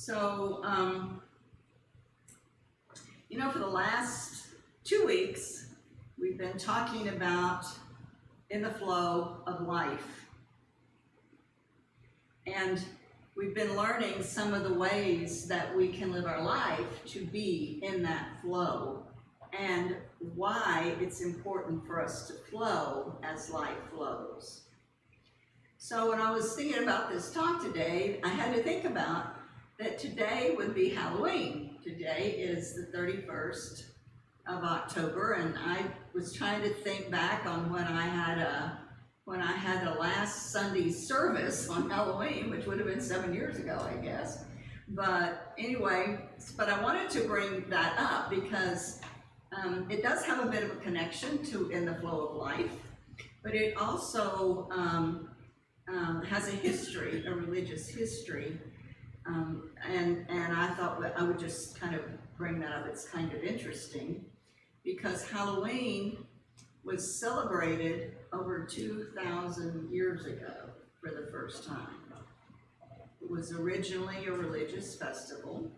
So, for the last 2 weeks, we've been talking about in the flow of life. And we've been learning some of the ways that we can live our life to be in that flow and why it's important for us to flow as life flows. So when I was thinking about this talk today, I had to think about that today would be Halloween. Today is the 31st of October, and I was trying to think back on when I had a last Sunday service on Halloween, which would have been 7 years ago, I guess. But anyway, I wanted to bring that up because it does have a bit of a connection to in the flow of life, but it also has a history, a religious history, and I thought that I would just kind of bring that up. It's kind of interesting because Halloween was celebrated over 2,000 years ago for the first time. It was originally a religious festival,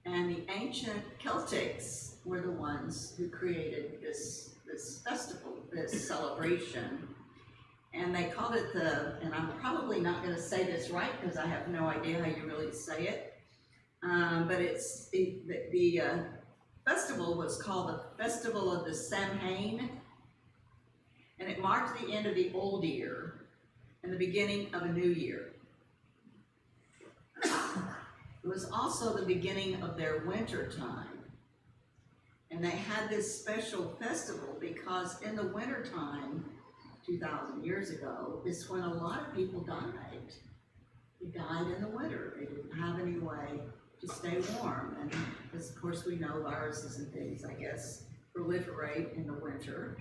and the ancient Celtics were the ones who created this festival, this celebration. And they called it and I'm probably not going to say this right because I have no idea how you really say it, but it's the festival was called the Festival of the Samhain, and it marked the end of the old year and the beginning of a new year. It was also the beginning of their winter time, and they had this special festival because in the winter time, 2,000 years ago, is when a lot of people died. They died in the winter. They didn't have any way to stay warm. And of course we know viruses and things, I guess, proliferate in the winter.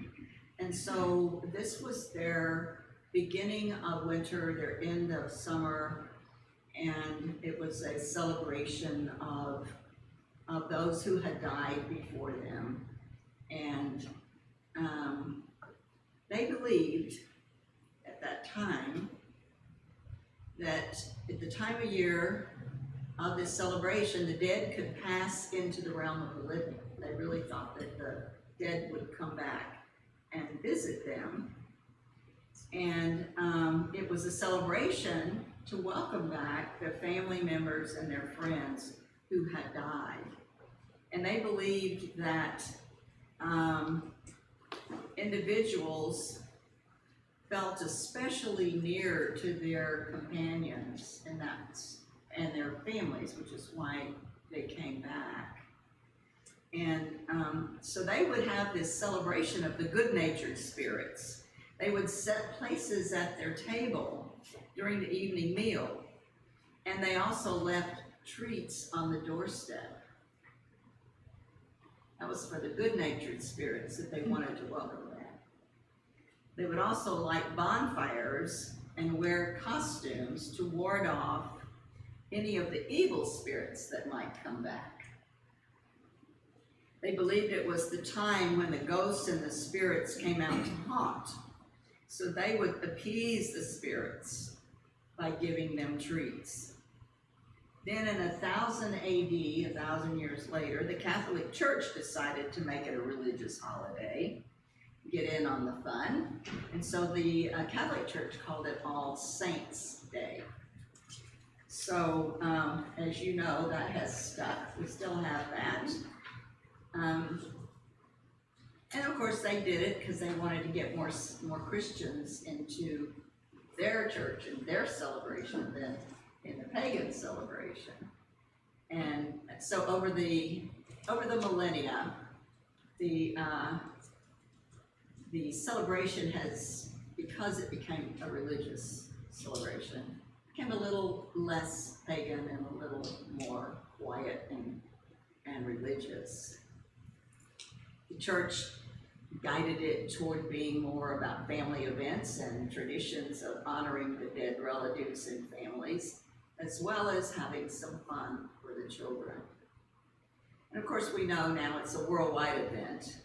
And so this was their beginning of winter, their end of summer, and it was a celebration of those who had died before them. And they believed at that time that at the time of year of this celebration, the dead could pass into the realm of the living. They really thought that the dead would come back and visit them. And it was a celebration to welcome back their family members and their friends who had died. And they believed that individuals felt especially near to their companions and their families, which is why they came back. And so they would have this celebration of the good-natured spirits. They would set places at their table during the evening meal, and they also left treats on the doorstep. That was for the good-natured spirits that they wanted to welcome back. They would also light bonfires and wear costumes to ward off any of the evil spirits that might come back. They believed it was the time when the ghosts and the spirits came out to haunt. So they would appease the spirits by giving them treats. Then in 1000 AD, 1,000 years later, the Catholic Church decided to make it a religious holiday, get in on the fun. And so the Catholic Church called it All Saints' Day. So as you know, that has stuck. We still have that. And of course they did it because they wanted to get more Christians into their church and their celebration than in the pagan celebration. And so over the millennia, the celebration has, because it became a religious celebration, became a little less pagan and a little more quiet and religious. The church guided it toward being more about family events and traditions of honoring the dead relatives and families, as well as having some fun for the children. And of course we know now it's a worldwide event.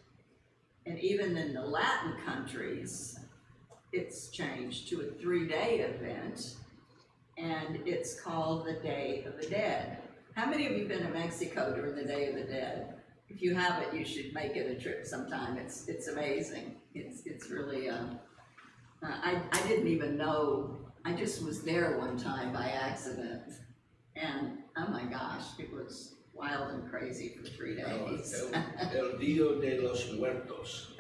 And even in the Latin countries, it's changed to a 3-day event. and it's called the Day of the Dead. How many of you been to Mexico during the Day of the Dead? If you haven't, you should make it a trip sometime. It's amazing. It's really I didn't even know. I just was there one time by accident, and oh my gosh, it was wild and crazy for 3 days. El Dia de los Muertos.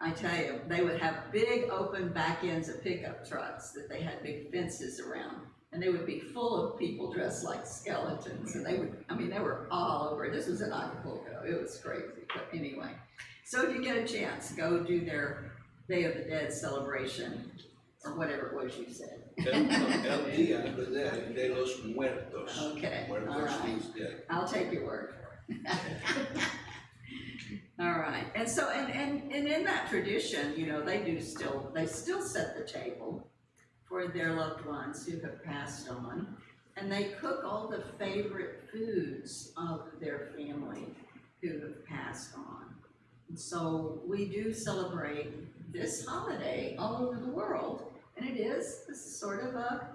I tell you, they would have big open back ends of pickup trucks that they had big fences around, and they would be full of people dressed like skeletons, and they were all over. This was in Acapulco. It was crazy, but anyway. So if you get a chance, go do their Day of the Dead celebration, or whatever it was you said. El Dia de los Muertos. Okay, Muertos all right. means dead. I'll take your word for it. All right, and so, and in that tradition, you know, they still set the table for their loved ones who have passed on, and they cook all the favorite foods of their family who have passed on. And so we do celebrate this holiday all over the world, and it is sort of a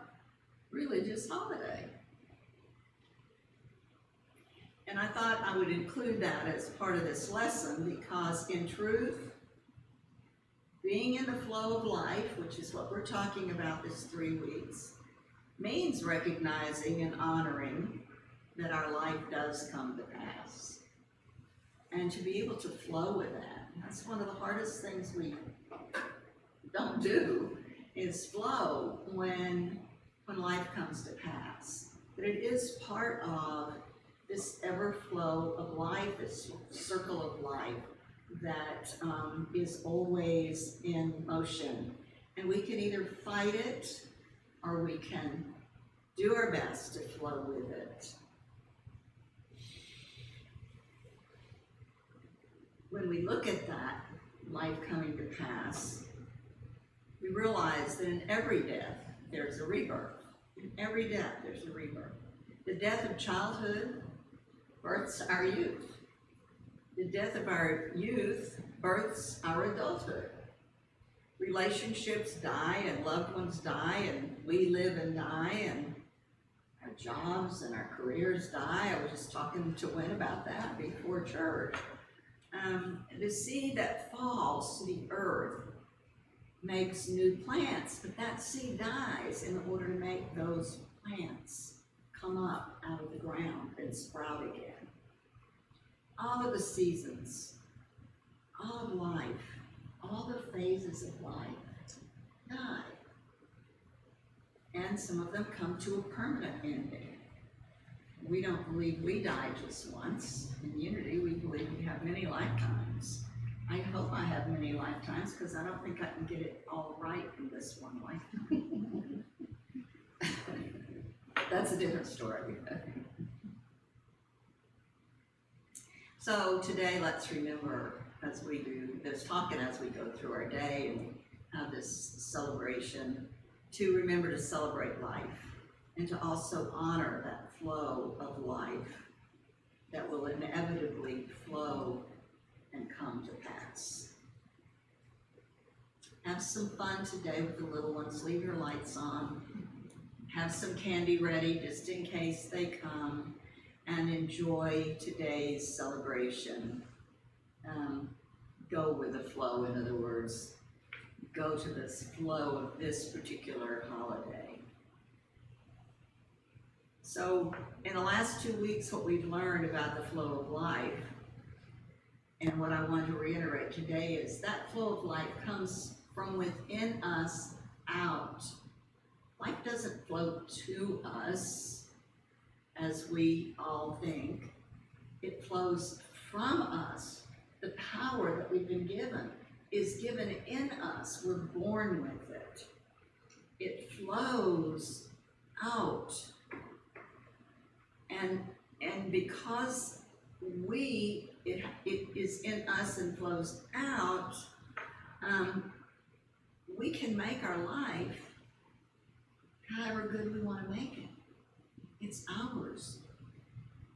religious holiday. And I thought I would include that as part of this lesson because in truth, being in the flow of life, which is what we're talking about this 3 weeks, means recognizing and honoring that our life does come to pass. And to be able to flow with that, that's one of the hardest things we don't do, is flow when life comes to pass. But it is part of this ever flow of life, this circle of life that is always in motion. And we can either fight it or we can do our best to flow with it. When we look at that life coming to pass, we realize that in every death, there's a rebirth. In every death, there's a rebirth. The death of childhood births our youth. The death of our youth births our adulthood. Relationships die and loved ones die and we live and die and our jobs and our careers die. I was just talking to Wynn about that before church. The seed that falls to the earth makes new plants, but that seed dies in order to make those plants come up out of the ground and sprout again. All of the seasons, all of life, all the phases of life die. And some of them come to a permanent ending. We don't believe we die just once. In Unity, we believe we have many lifetimes. I hope I have many lifetimes because I don't think I can get it all right in this one lifetime. That's a different story. So today, let's remember as we do this talk and as we go through our day and have this celebration, to remember to celebrate life and to also honor that flow of life that will inevitably flow and come to pass. Have some fun today with the little ones. Leave your lights on. Have some candy ready just in case they come, and enjoy today's celebration. Go with the flow, in other words. Go to this flow of this particular holiday. So in the last 2 weeks, what we've learned about the flow of life, and what I want to reiterate today, is that flow of life comes from within us out. Life doesn't flow to us, as we all think. It flows from us. The power that we've been given is given in us. We're born with it. It flows out. And because it is in us and flows out, we can make our life however good we want to make it. It's ours.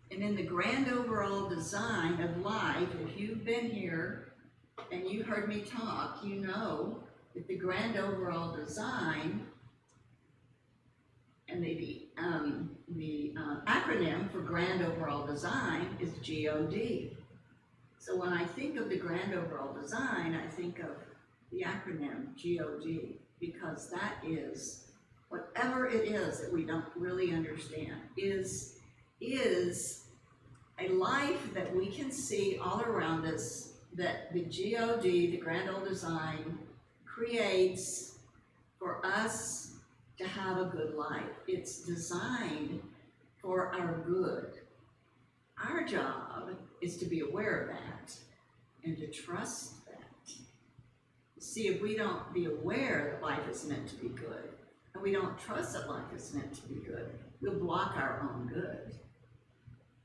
And in the grand overall design of life, if you've been here and you heard me talk, you know that the grand overall design And the acronym for Grand Overall Design is GOD. So when I think of the Grand Overall Design, I think of the acronym GOD, because that is, whatever it is that we don't really understand, is a life that we can see all around us, that the GOD, the Grand Old Design, creates for us to have a good life. It's designed for our good. Our job is to be aware of that and to trust that. See, if we don't be aware that life is meant to be good, and we don't trust that life is meant to be good, we'll block our own good.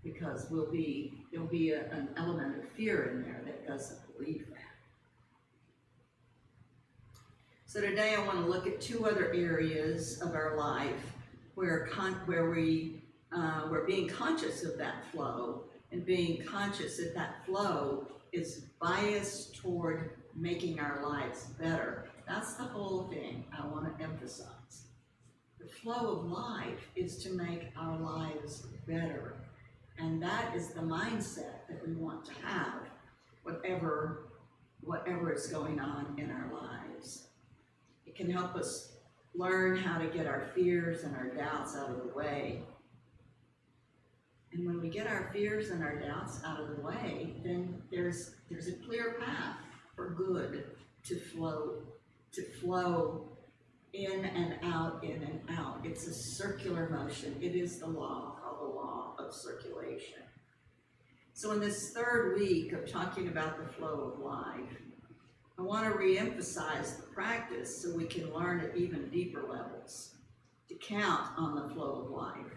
Because there'll be an element of fear in there that doesn't believe that. So today I want to look at two other areas of our life where we're being conscious of that flow, and being conscious that that flow is biased toward making our lives better. That's the whole thing I want to emphasize. The flow of life is to make our lives better. And that is the mindset that we want to have, whatever is going on in our lives. It can help us learn how to get our fears and our doubts out of the way. And when we get our fears and our doubts out of the way, then there's a clear path for good to flow in and out, in and out. It's a circular motion. It is the law, called the law of circulation. So in this third week of talking about the flow of life, I want to re-emphasize the practice so we can learn at even deeper levels, to count on the flow of life,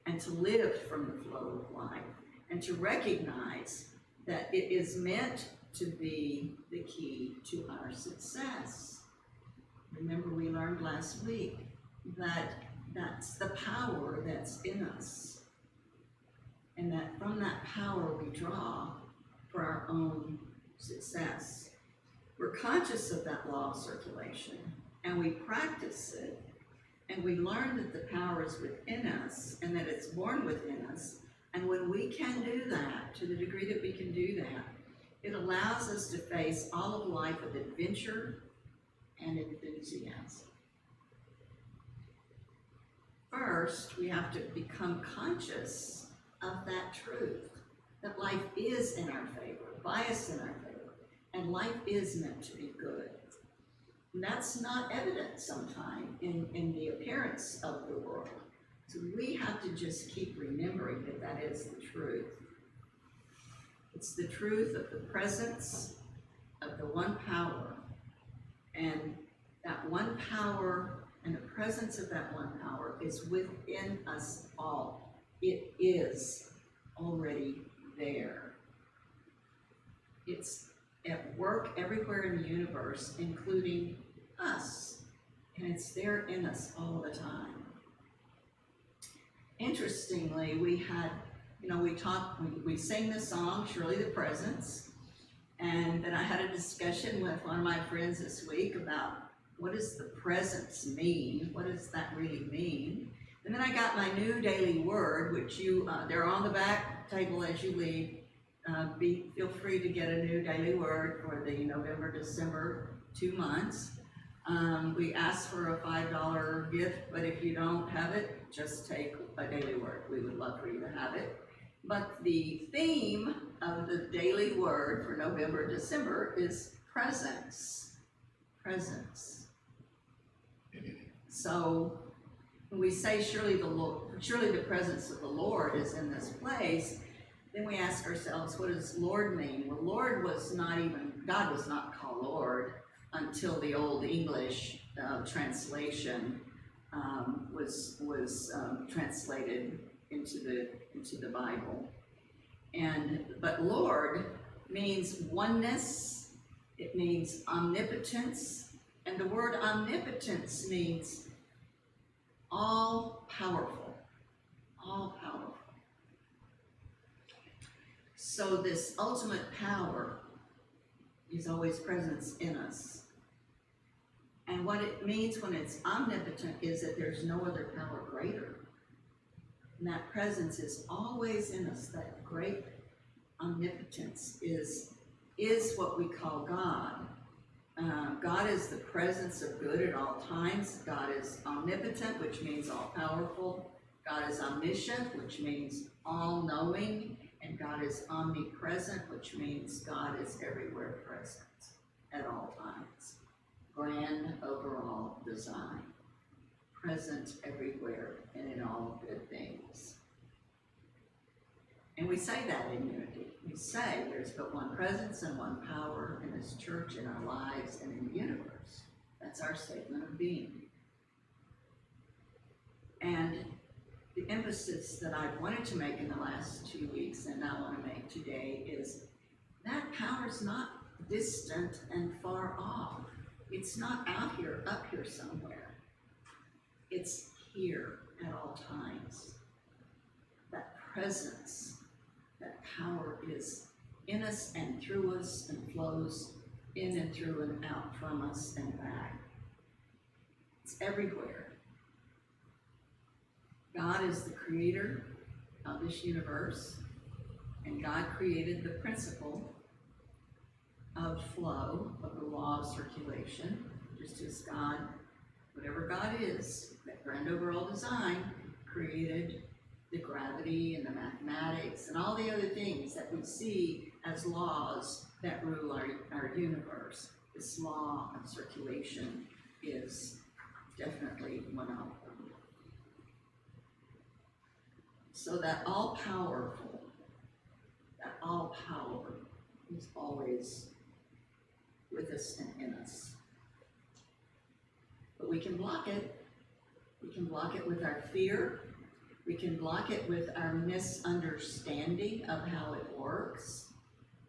and to live from the flow of life, and to recognize that it is meant to be the key to our success. Remember, we learned last week that that's the power that's in us, and that from that power we draw for our own success. We're conscious of that law of circulation, and we practice it, and we learn that the power is within us, and that it's born within us. And when we can do that, to the degree that we can do that, it allows us to face all of life with adventure and enthusiasm. First, we have to become conscious of that truth, that life is in our favor, bias in our favor, and life is meant to be good. And that's not evident sometimes in the appearance of the world. So we have to just keep remembering that that is the truth. It's the truth of the presence of the one power. And that one power and the presence of that one power is within us all. It is already there. It's at work everywhere in the universe, including us. And it's there in us all the time. Interestingly, we had, we sang the song, Surely the Presence. And then I had a discussion with one of my friends this week about what does the presence mean? What does that really mean? And then I got my new daily word, which they're on the back table as you leave. Feel free to get a new daily word for the November, December 2 months. We ask for a $5 gift, but if you don't have it, just take a daily word. We would love for you to have it. But the theme of the daily word for November, December is presence. Presence. So when we say surely the presence of the Lord is in this place, then we ask ourselves, what does Lord mean? Well, God was not called Lord until the Old English translation was translated into the Bible. But Lord means oneness, it means omnipotence, and the word omnipotence means all powerful, all powerful. So this ultimate power is always present in us. And what it means when it's omnipotent is that there's no other power greater. And that presence is always in us. That great omnipotence is what we call God. God is the presence of good at all times. God is omnipotent, which means all powerful. God is omniscient, which means all knowing. And God is omnipresent, which means God is everywhere present at all times. Grand overall design, present everywhere and in all good things. And we say that in unity. We say there's but one presence and one power in this church, in our lives, and in the universe. That's our statement of being. And the emphasis that I've wanted to make in the last 2 weeks, and I want to make today, is that power is not distant and far off. It's not out here, up here somewhere. It's here at all times. That presence, that power is in us and through us and flows in and through and out from us and back. It's everywhere. God is the creator of this universe, and God created the principle of flow, of the law of circulation, just as God, whatever God is, that grand overall design, created the gravity and the mathematics and all the other things that we see as laws that rule our universe. This law of circulation is definitely one of them. So that all power is always with us and in us. But we can block it. We can block it with our fear. We can block it with our misunderstanding of how it works.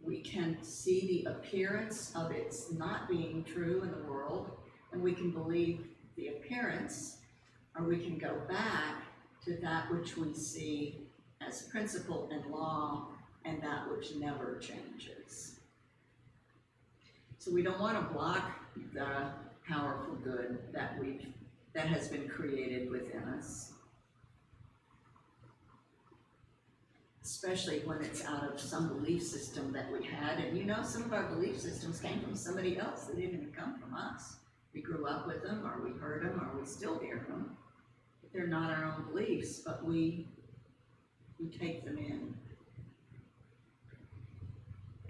We can see the appearance of its not being true in the world, and we can believe the appearance, or we can go back to that which we see as principle and law, and that which never changes. So we don't want to block the powerful good that has been created within us, especially when it's out of some belief system that we had. And some of our belief systems came from somebody else. They didn't even come from us. We grew up with them, or we heard them, or we still hear them. But they're not our own beliefs, but we take them in.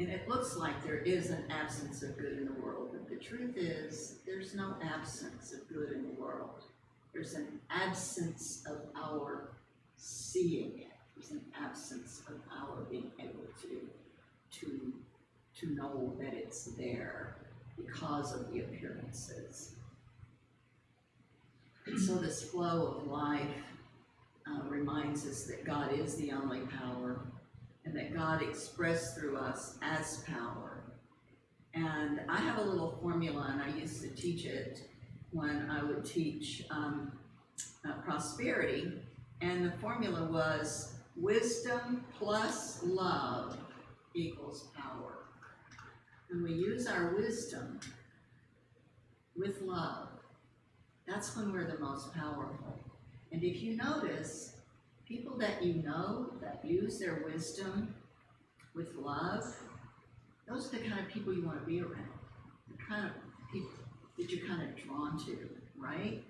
And it looks like there is an absence of good in the world, but the truth is there's no absence of good in the world. There's an absence of our seeing it. There's an absence of our being able to know that it's there because of the appearances. And so this flow of life reminds us that God is the only power, and that God expressed through us as power. And I have a little formula, and I used to teach it when I would teach prosperity, and the formula was wisdom plus love equals power. When we use our wisdom with love, that's when we're the most powerful. And if you notice, people that you know that use their wisdom with love, those are the kind of people you want to be around. The kind of people that you're kind of drawn to, right?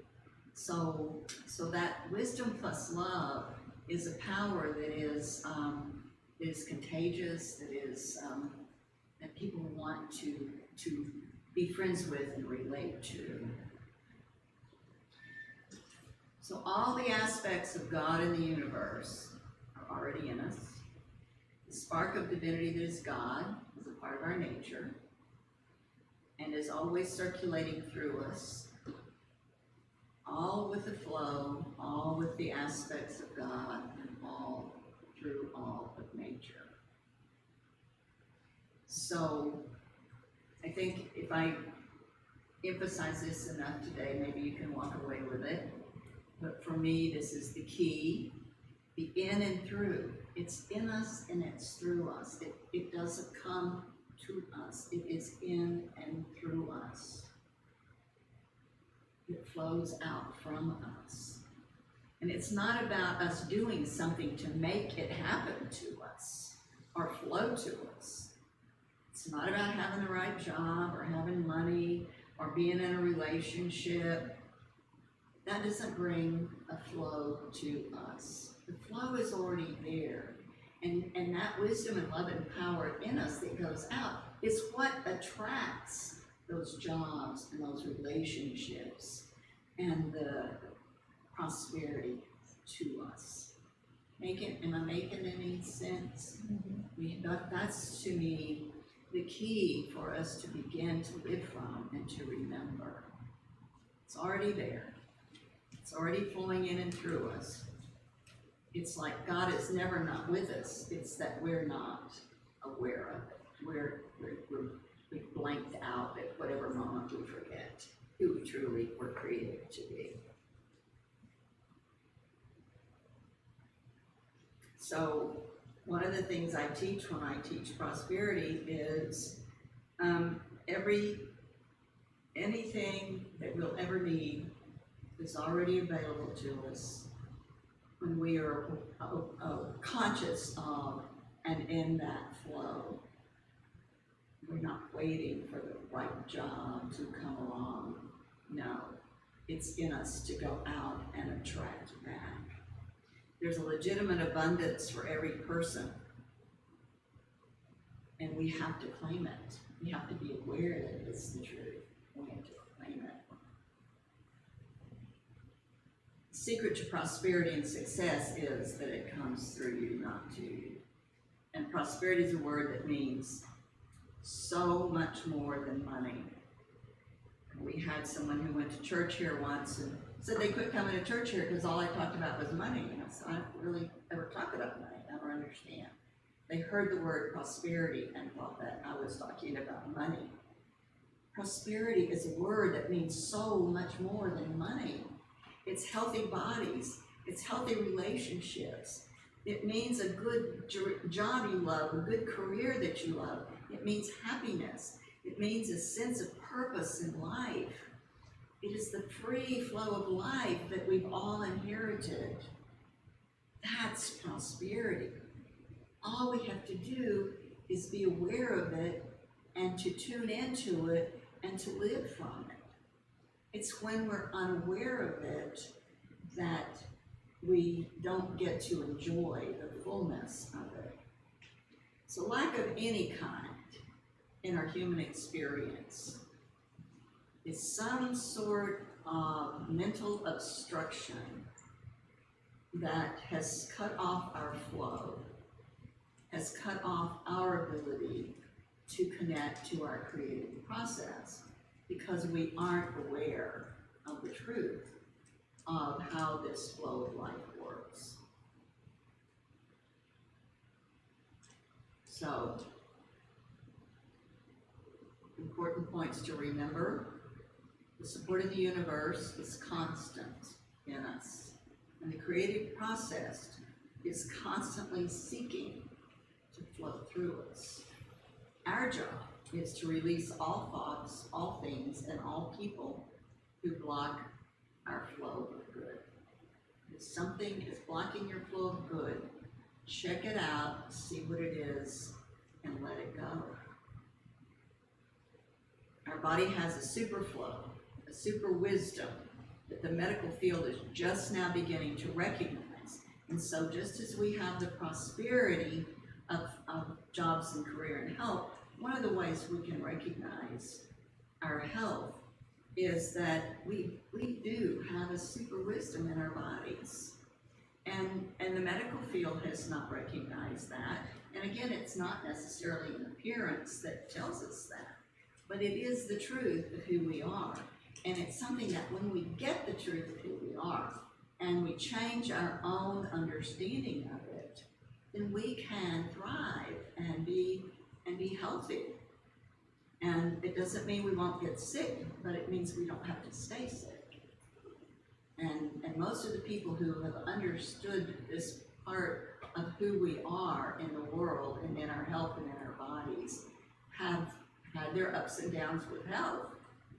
So that wisdom plus love is a power that is contagious, that people want to be friends with and relate to. So all the aspects of God in the universe are already in us. The spark of divinity that is God is a part of our nature and is always circulating through us, all with the flow, all with the aspects of God, and all through all of nature. So I think if I emphasize this enough today, maybe you can walk away with it. But for me, this is the key, the in and through. It's in us and it's through us. It doesn't come to us. It is in and through us. It flows out from us. And it's not about us doing something to make it happen to us or flow to us. It's not about having the right job or having money or being in a relationship. That doesn't bring a flow to us. The flow is already there. And that wisdom and love and power in us that goes out is what attracts those jobs and those relationships and the prosperity to us. Am I making any sense? That's to me the key for us to begin to live from and to remember. It's already there. It's already flowing in and through us. It's like God is never not with us. It's that we're not aware of it. We're blanked out at whatever moment we forget who we truly were created to be. So one of the things I teach when I teach prosperity is anything that we'll ever need is already available to us when we are conscious of and in that flow. We're not waiting for the right job to come along. No, it's in us to go out and attract back. There's a legitimate abundance for every person, and we have to claim it. We have to be aware that it's the truth. We have to claim it. The secret to prosperity and success is that it comes through you, not to you. And prosperity is a word that means so much more than money. We had someone who went to church here once and said they quit coming to church here because all I talked about was money. And I said, I don't really ever talk about money. I don't understand. They heard the word prosperity and thought that I was talking about money. Prosperity is a word that means so much more than money. It's healthy bodies. It's healthy relationships. It means a good job you love, a good career that you love. It means happiness. It means a sense of purpose in life. It is the free flow of life that we've all inherited. That's prosperity. All we have to do is be aware of it and to tune into it and to live from it. It's when we're unaware of it that we don't get to enjoy the fullness of it. So lack of any kind in our human experience is some sort of mental obstruction that has cut off our flow, has cut off our ability to connect to our creative process because we aren't aware of the truth of how this flow of life works. So, important points to remember. The support of the universe is constant in us, and the creative process is constantly seeking to flow through us. Our job is to release all thoughts, all things, and all people who block our flow of good. If something is blocking your flow of good, check it out, see what it is, and let it go. Our body has a super flow, a super wisdom that the medical field is just now beginning to recognize. And so just as we have the prosperity of jobs and career and health, one of the ways we can recognize our health is that we do have a super wisdom in our bodies. And the medical field has not recognized that. And again, it's not necessarily an appearance that tells us that, but it is the truth of who we are. And it's something that when we get the truth of who we are and we change our own understanding of it, then we can thrive and be healthy. And it doesn't mean we won't get sick, but it means we don't have to stay sick. And most of the people who have understood this part of who we are in the world and in our health and in our bodies have had their ups and downs with health,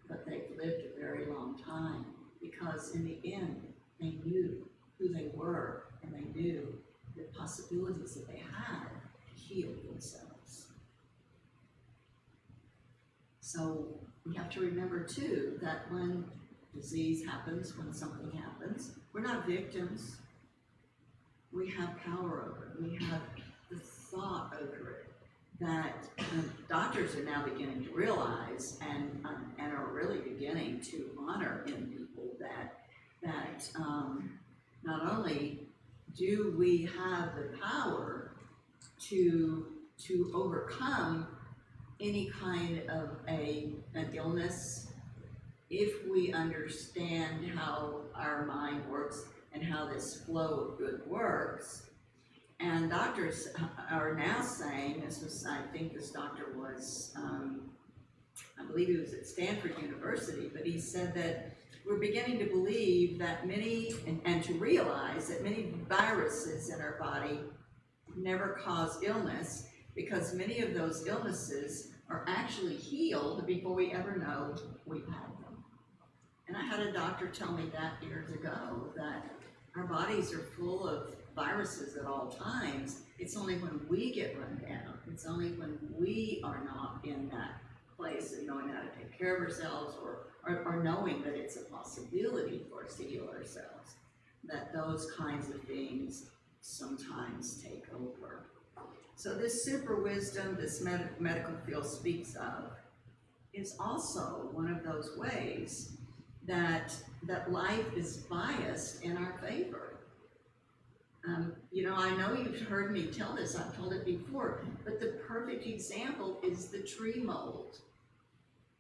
but they've lived a very long time. because in the end, they knew who they were and they knew the possibilities that they had to heal themselves. So we have to remember too that when disease happens, when something happens, we're not victims. We have power over it. We have the thought over it that doctors are now beginning to realize and are really beginning to honor in people that not only do we have the power to overcome any kind of an illness if we understand how our mind works and how this flow of good works. And doctors are now saying, I think this doctor was, I believe he was at Stanford University, but he said that we're beginning to believe that many, and to realize that many viruses in our body never cause illness, because many of those illnesses are actually healed before we ever know we've had them. And I had a doctor tell me that years ago, that our bodies are full of viruses at all times. It's only when we get run down, it's only when we are not in that place of knowing how to take care of ourselves or knowing that it's a possibility for us to heal ourselves, that those kinds of things sometimes take over. So this super wisdom this medical field speaks of is also one of those ways that life is biased in our favor. I know you've heard me tell this, I've told it before, but the perfect example is the tree mold.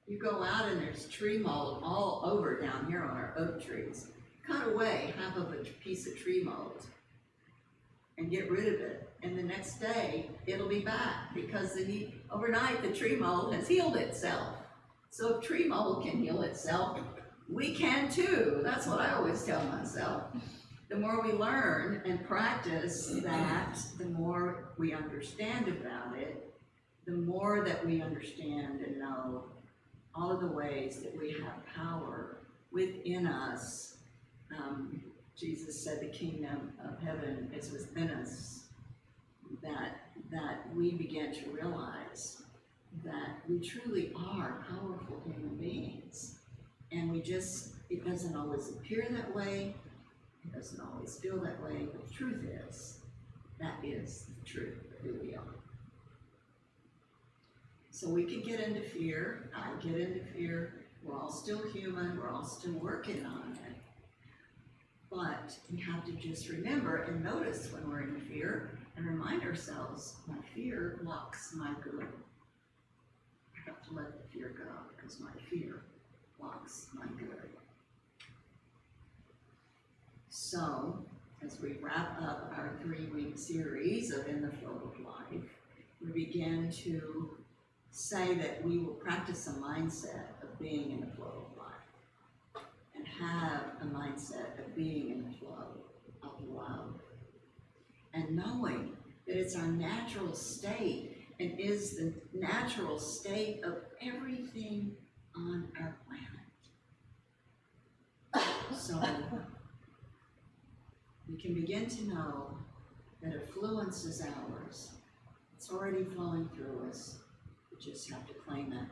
You go out and there's tree mold all over down here on our oak trees. Cut away half of a piece of tree mold and get rid of it. And the next day, it'll be back because overnight the tree mold has healed itself. So if tree mold can heal itself, we can too. That's what I always tell myself. The more we learn and practice that, the more we understand about it, the more that we understand and know all of the ways that we have power within us. Jesus said the kingdom of heaven is within us, that we begin to realize that we truly are powerful human beings. And it doesn't always appear that way, it doesn't always feel that way, but the truth is, that is the truth of who we are. So we can get into fear, I get into fear, we're all still human, we're all still working on it. But we have to just remember and notice when we're in fear and remind ourselves, my fear blocks my good. I have to let the fear go because my fear blocks my good. So, as we wrap up our 3-week series of In the Flow of Life, we begin to say that we will practice a mindset of being in the flow of life and have a mindset of being in the flow of love and knowing that it's our natural state and is the natural state of everything on our planet. So we can begin to know that affluence is ours. It's already flowing through us. We just have to claim it.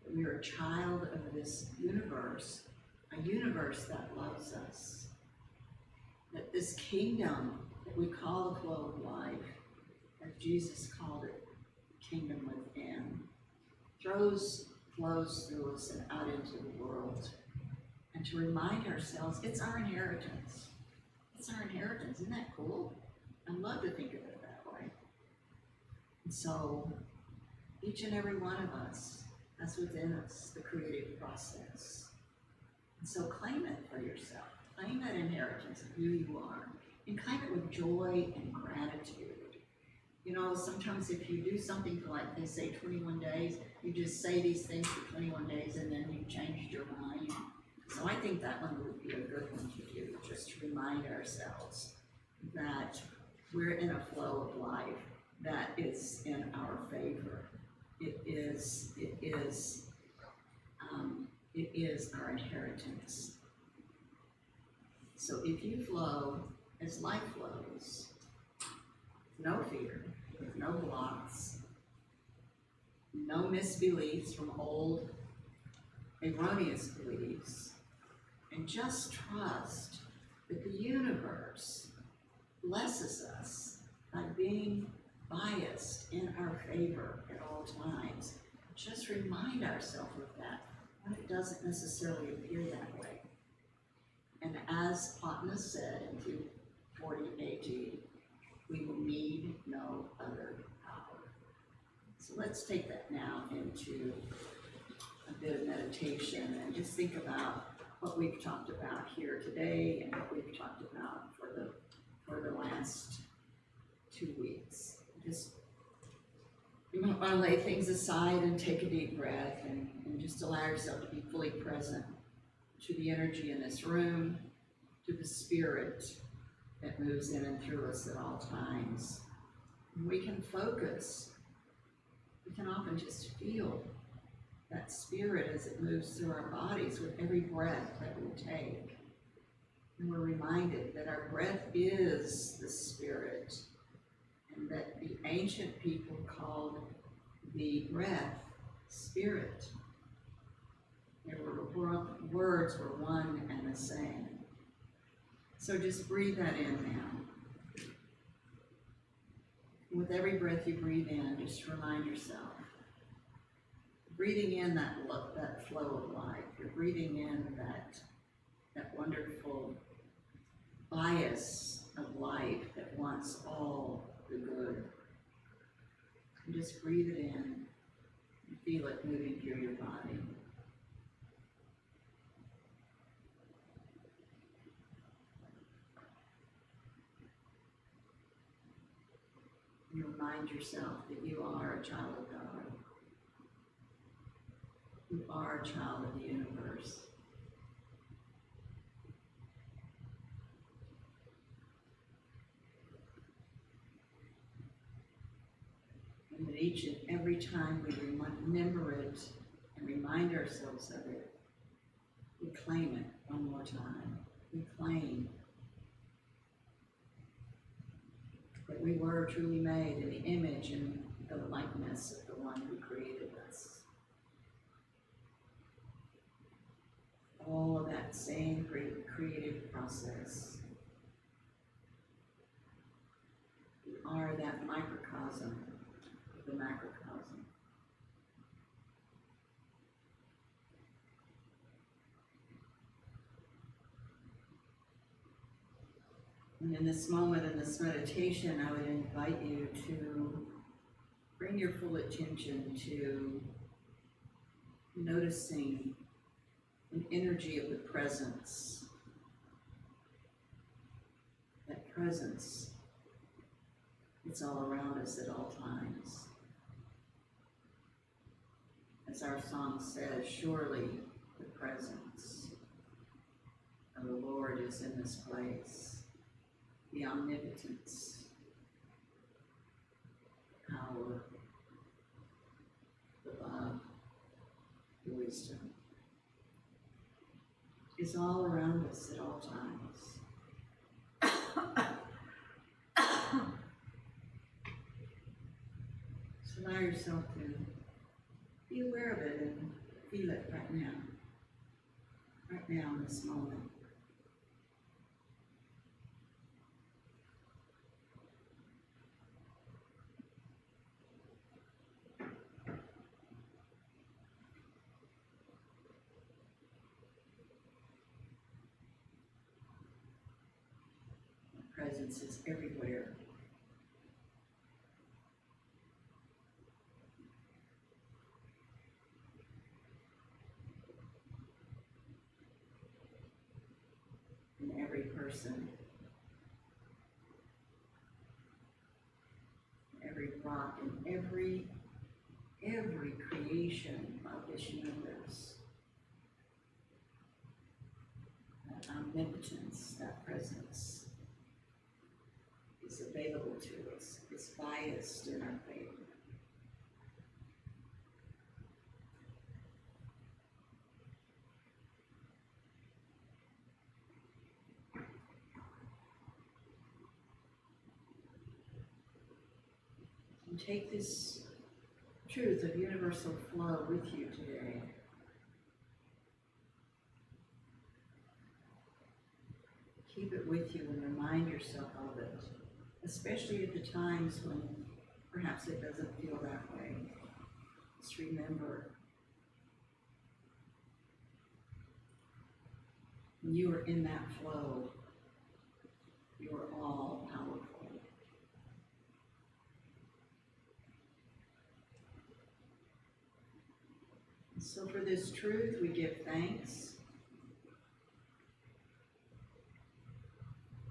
That we are a child of this universe, a universe that loves us. That this kingdom that we call the flow of life, as Jesus called it, the kingdom within, flows through us and out into the world. And to remind ourselves, it's our inheritance. It's our inheritance. Isn't that cool? I love to think of it that way. And so, each and every one of us has within us the creative process. And so claim it for yourself. Claim that inheritance of who you are. And claim it with joy and gratitude. Sometimes if you do something for, like they say, 21 days, you just say these things for 21 days and then you've changed your mind. So I think that one would be a good one to do, just to remind ourselves that we're in a flow of life that is in our favor. It is It is our inheritance. So if you flow as life flows, no fear, no blocks, no misbeliefs from old erroneous beliefs, and just trust that the universe blesses us by being biased in our favor at all times. Just remind ourselves of that when it doesn't necessarily appear that way. And as Plotinus said in 240 AD, we will need no other power. So let's take that now into a bit of meditation and just think about what we've talked about here today and what we've talked about for the last 2 weeks. Just, you might want to lay things aside and take a deep breath and just allow yourself to be fully present to the energy in this room, to the spirit that moves in and through us at all times. And we can focus. We can often just feel that spirit as it moves through our bodies with every breath that we take. And we're reminded that our breath is the spirit, and that the ancient people called the breath spirit. Words were one and the same. So just breathe that in now. With every breath you breathe in, just remind yourself. Breathing in that flow of life. You're breathing in that wonderful bias of life that wants all the good. And just breathe it in and feel it moving through your body. You remind yourself that you are a child of God. You are a child of the universe. And that each and every time we remember it and remind ourselves of it, we claim it one more time. We claim that we were truly made in the image and the likeness of the one who created us. All of that same great creative process. We are that microcosm of the macrocosm. And in this moment, in this meditation, I would invite you to bring your full attention to noticing an energy of the presence. That presence, it's all around us at all times. As our song says, surely the presence of the Lord is in this place. The omnipotence, power, the love, the wisdom is all around us at all times. So allow yourself to be aware of it and feel it right now in this moment. Presence is everywhere. In every person, every rock, and every creation of this universe. That omnipotence, that presence, is available to us. It's biased in our favor. take this truth of universal flow with you today. Keep it with you and remind yourself of it, especially at the times when perhaps it doesn't feel that way. Just remember, when you are in that flow, you are all powerful. And so for this truth, we give thanks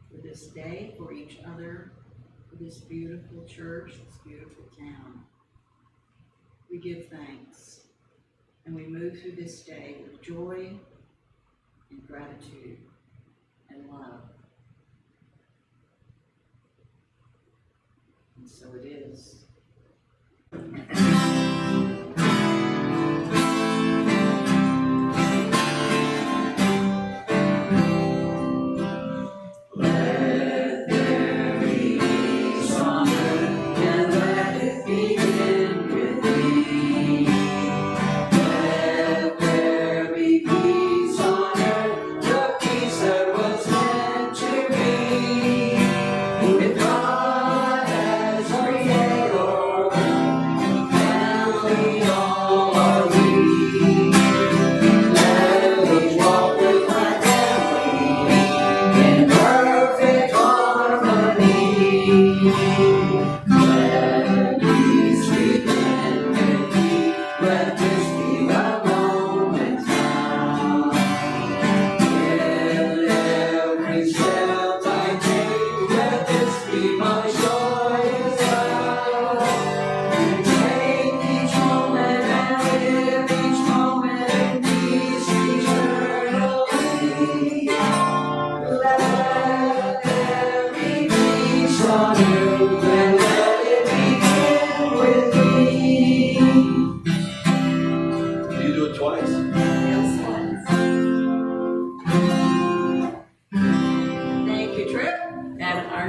for this day, for each other, for this beautiful church, this beautiful town. We give thanks, and we move through this day with joy and gratitude and love. And so it is.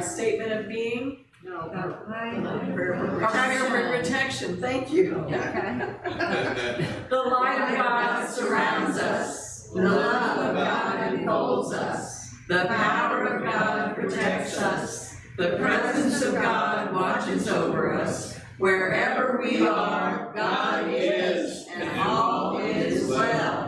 Statement of being? No. Prayer protection, thank you. The light of God surrounds us. The love of God enfolds us. The power of God protects us. The presence of God watches over us. Wherever we are, God is, and all is well.